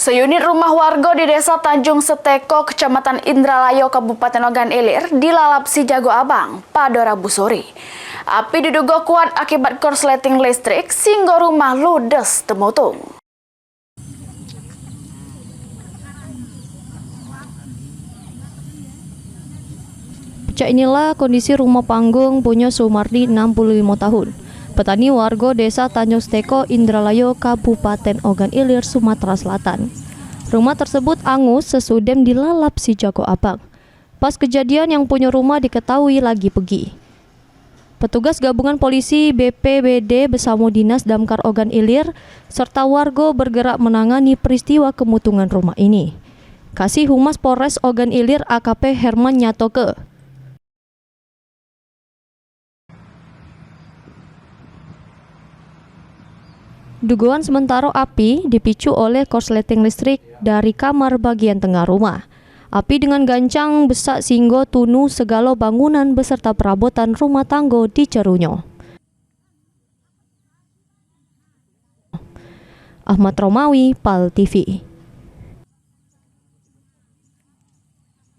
Seunit rumah warga di Desa Tanjung Seteko, Kecamatan Indralayo, Kabupaten Ogan Ilir, dilalap si Jago Abang pada Rabu sore. Api diduga kuat akibat korsleting listrik sehingga rumah ludes temutung. Pecah inilah kondisi rumah panggung punya Sumardi 65 tahun. Petani warga Desa Tanjung Seteko, Indralayo, Kabupaten Ogan Ilir, Sumatera Selatan. Rumah tersebut angus sesudem dilalap si Jago Abang. Pas kejadian yang punya rumah diketahui lagi pergi. Petugas gabungan polisi BPBD bersama Dinas Damkar Ogan Ilir serta warga bergerak menangani peristiwa kemutungan rumah ini. Kasih Humas Polres Ogan Ilir AKP Herman Nyatoke. Dugaan sementara api dipicu oleh korsleting listrik dari kamar bagian tengah rumah. Api dengan gancang besar sehingga tunu segala bangunan beserta perabotan rumah tangga dicerunyo. Ahmad Romawi, PAL TV.